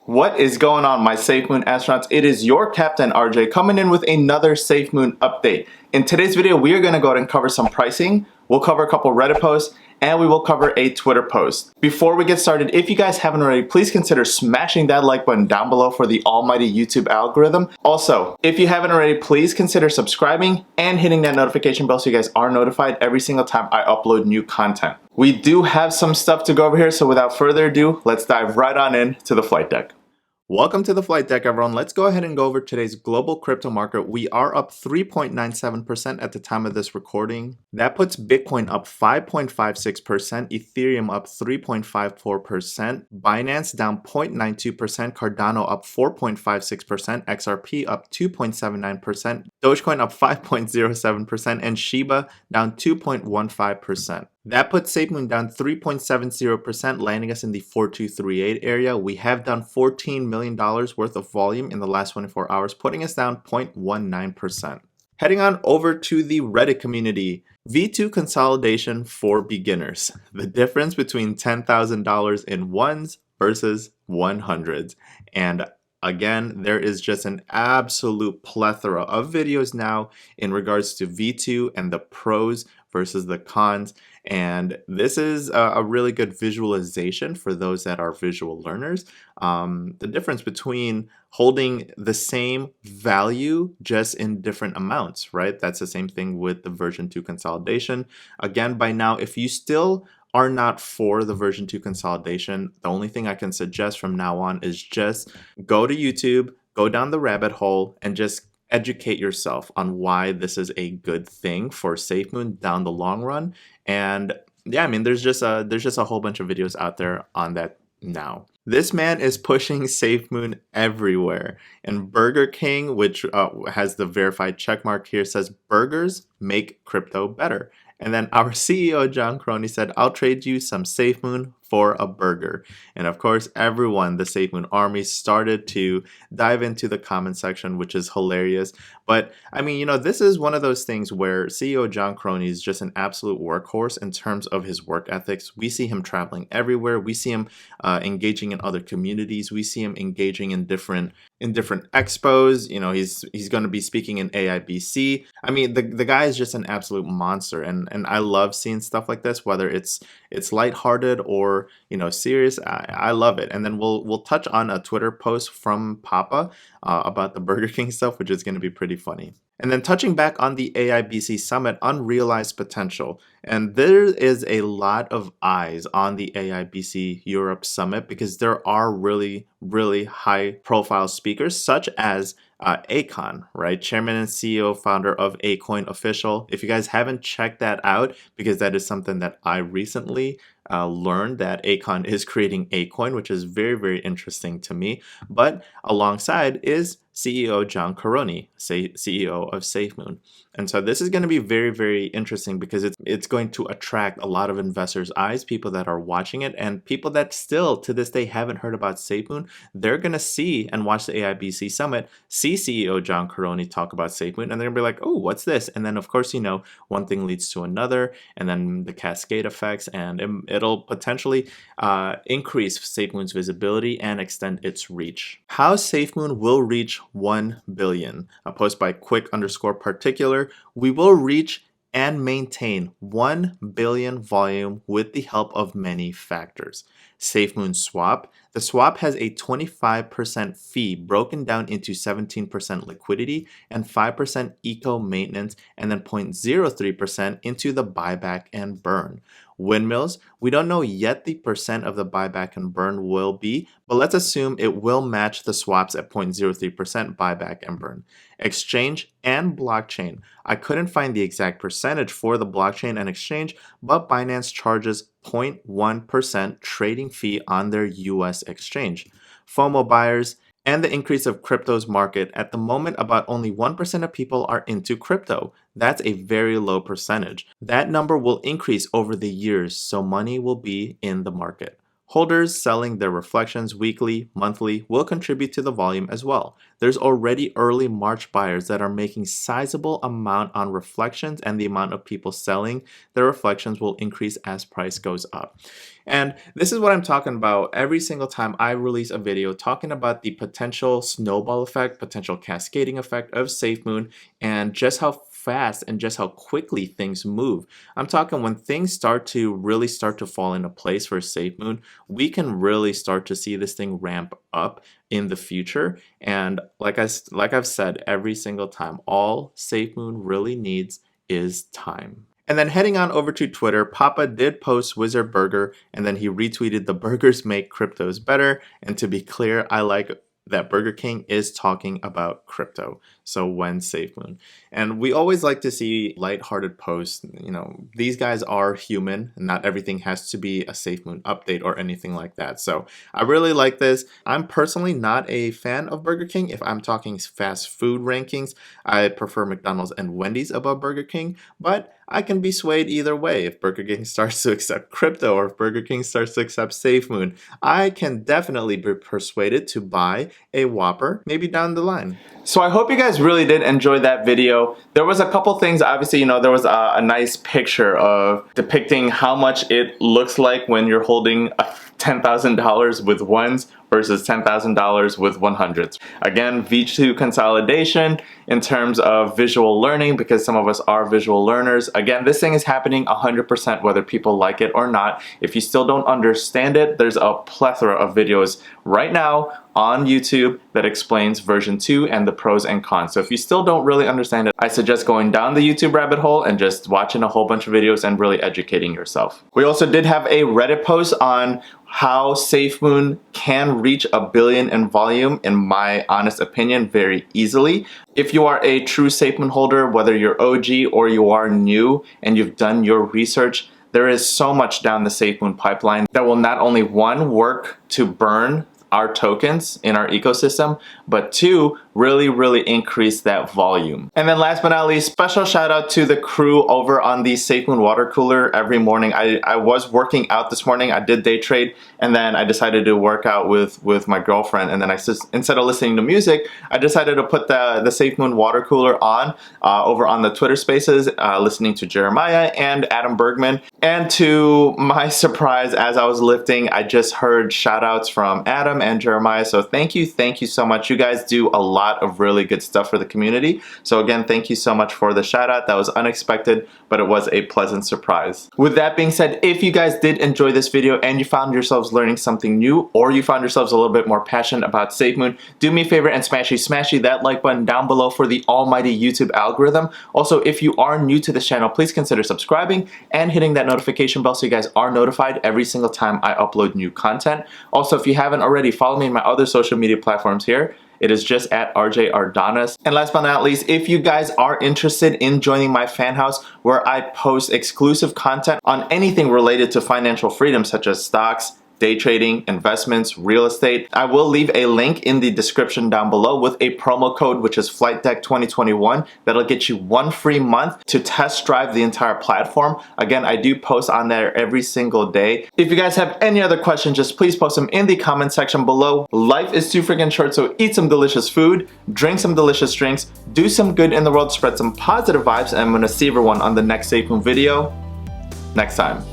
What is going on, my SafeMoon astronauts? It is your Captain RJ coming in with another SafeMoon update. In today's video, we are going to go ahead and cover some pricing. We'll cover a couple Reddit posts, and we will cover a Twitter post. Before we get started, if you guys haven't already, please consider smashing that like button down below for the almighty YouTube algorithm. Also, if you haven't already, please consider subscribing and hitting that notification bell so you guys are notified every single time I upload new content. We do have some stuff to go over here, so without further ado, let's dive right on in to the flight deck. Welcome to the flight deck, everyone. Let's go ahead and go over today's global crypto market. We are up 3.97% at the time of this recording. That puts Bitcoin up 5.56%, Ethereum up 3.54%, Binance down 0.92%, Cardano up 4.56%, XRP up 2.79%, Dogecoin up 5.07%, and Shiba down 2.15%. That puts SafeMoon down 3.70%, landing us in the 4238 area. We have done $14 million worth of volume in the last 24 hours, putting us down 0.19%. Heading on over to the Reddit community. V2 consolidation for beginners. The difference between $10,000 in ones versus 100s. And again, there is just an absolute plethora of videos now in regards to V2 and the pros versus the cons. And this is a really good visualization for those that are visual learners. The difference between holding the same value just in different amounts, right? That's the same thing with the version 2 consolidation. Again, by now, if you still are not for the version 2 consolidation, the only thing I can suggest from now on is just go to YouTube, go down the rabbit hole, and just educate yourself on why this is a good thing for SafeMoon down the long run. And yeah, I mean, there's just a whole bunch of videos out there on that now. This man is pushing SafeMoon everywhere. And Burger King, which has the verified checkmark here, says burgers make crypto better. And then our CEO, John Crony, said, I'll trade you some SafeMoon for a burger. And of course, everyone, the SafeMoon army, started to dive into the comment section, which is hilarious. But I mean, this is one of those things where CEO John Crony is just an absolute workhorse in terms of his work ethics. We see him traveling everywhere. We see him engaging in other communities. We see him engaging in different expos. He's going to be speaking in AIBC. I mean, the guy is just an absolute monster, and I love seeing stuff like this, whether it's lighthearted or serious. I love it. And then we'll touch on a Twitter post from Papa about the Burger King stuff, which is going to be pretty funny. And then touching back on the AIBC Summit, unrealized potential. And there is a lot of eyes on the AIBC Europe Summit because there are really, really high profile speakers such as Akon, right? Chairman and CEO, founder of Acoin Official. If you guys haven't checked that out, because that is something that I recently learned, that Akon is creating Acoin, which is very, very interesting to me. But alongside is CEO John Crony, CEO of SafeMoon. And so this is going to be very, very interesting because it's going to attract a lot of investors' eyes, people that are watching it, and people that still to this day haven't heard about SafeMoon. They're going to see and watch the AIBC Summit, see CEO John Crony talk about SafeMoon, and they're going to be like, oh, what's this? And then, of course, one thing leads to another, and then the cascade effects, and it'll potentially increase SafeMoon's visibility and extend its reach. How SafeMoon will reach 1 billion. A post by quick_particular. We will reach and maintain 1 billion volume with the help of many factors. SafeMoon swap. The swap has a 25% fee broken down into 17% liquidity and 5% eco maintenance, and then 0.03% into the buyback and burn. Windmills, we don't know yet the percent of the buyback and burn will be, but let's assume it will match the swaps at 0.03% buyback and burn. Exchange and blockchain. I couldn't find the exact percentage for the blockchain and exchange, but Binance charges 0.1% trading fee on their US exchange. FOMO buyers and the increase of crypto's market. At the moment, about only 1% of people are into crypto. That's a very low percentage. That number will increase over the years, so money will be in the market. Holders selling their reflections weekly, monthly will contribute to the volume as well. There's already early March buyers that are making sizable amount on reflections, and the amount of people selling their reflections will increase as price goes up. And this is what I'm talking about every single time I release a video talking about the potential snowball effect, potential cascading effect of SafeMoon, and just how fast and just how quickly things move. I'm talking when things really start to fall into place for SafeMoon, we can really start to see this thing ramp up in the future. And like I've said every single time, all SafeMoon really needs is time. And then heading on over to Twitter, Papa did post Wizard Burger, and then he retweeted, "The burgers make cryptos better." And to be clear, I like that Burger King is talking about crypto. So when SafeMoon. And we always like to see lighthearted posts. You know, these guys are human, and not everything has to be a SafeMoon update or anything like that. So I really like this. I'm personally not a fan of Burger King. If I'm talking fast food rankings, I prefer McDonald's and Wendy's above Burger King, but I can be swayed either way. If Burger King starts to accept crypto or if Burger King starts to accept SafeMoon, I can definitely be persuaded to buy a Whopper maybe down the line. So I hope you guys really did enjoy that video. There was a couple things, obviously, there was a nice picture of depicting how much it looks like when you're holding $10,000 with ones versus $10,000 with 100s. Again, V2 consolidation in terms of visual learning, because some of us are visual learners. Again, this thing is happening 100% whether people like it or not. If you still don't understand it, there's a plethora of videos right now on YouTube that explains version 2 and the pros and cons. So if you still don't really understand it, I suggest going down the YouTube rabbit hole and just watching a whole bunch of videos and really educating yourself. We also did have a Reddit post on how SafeMoon can reach 1 billion in volume, in my honest opinion, very easily. If you are a true SafeMoon holder, whether you're OG or you are new and you've done your research, there is so much down the SafeMoon pipeline that will not only, one, work to burn our tokens in our ecosystem, but two, really increase that volume. And then last but not least, special shout out to the crew over on the SafeMoon water cooler. Every morning I was working out this morning. I did day trade, and then I decided to work out with my girlfriend, and then instead of listening to music, I decided to put the SafeMoon water cooler on over on the Twitter spaces, listening to Jeremiah and Adam Bergman. And to my surprise, as I was lifting, I just heard shout outs from Adam and Jeremiah. So thank you so much. You guys do a lot of really good stuff for the community. So again, thank you so much for the shout out. That was unexpected, but it was a pleasant surprise. With that being said, if you guys did enjoy this video and you found yourselves learning something new, or you found yourselves a little bit more passionate about SafeMoon, do me a favor and smashy that like button down below for the almighty YouTube algorithm. Also, if you are new to this channel, please consider subscribing and hitting that notification bell so you guys are notified every single time I upload new content. Also, if you haven't already, follow me on my other social media platforms here. It is just at RJ Ardanas. And last but not least, if you guys are interested in joining my fan house, where I post exclusive content on anything related to financial freedom, such as stocks, day trading, investments, real estate, I will leave a link in the description down below with a promo code, which is FlightDeck2021. That'll get you 1 free month to test drive the entire platform. Again, I do post on there every single day. If you guys have any other questions, just please post them in the comment section below. Life is too freaking short, so eat some delicious food, drink some delicious drinks, do some good in the world, spread some positive vibes, and I'm gonna see everyone on the next SafeMoon video next time.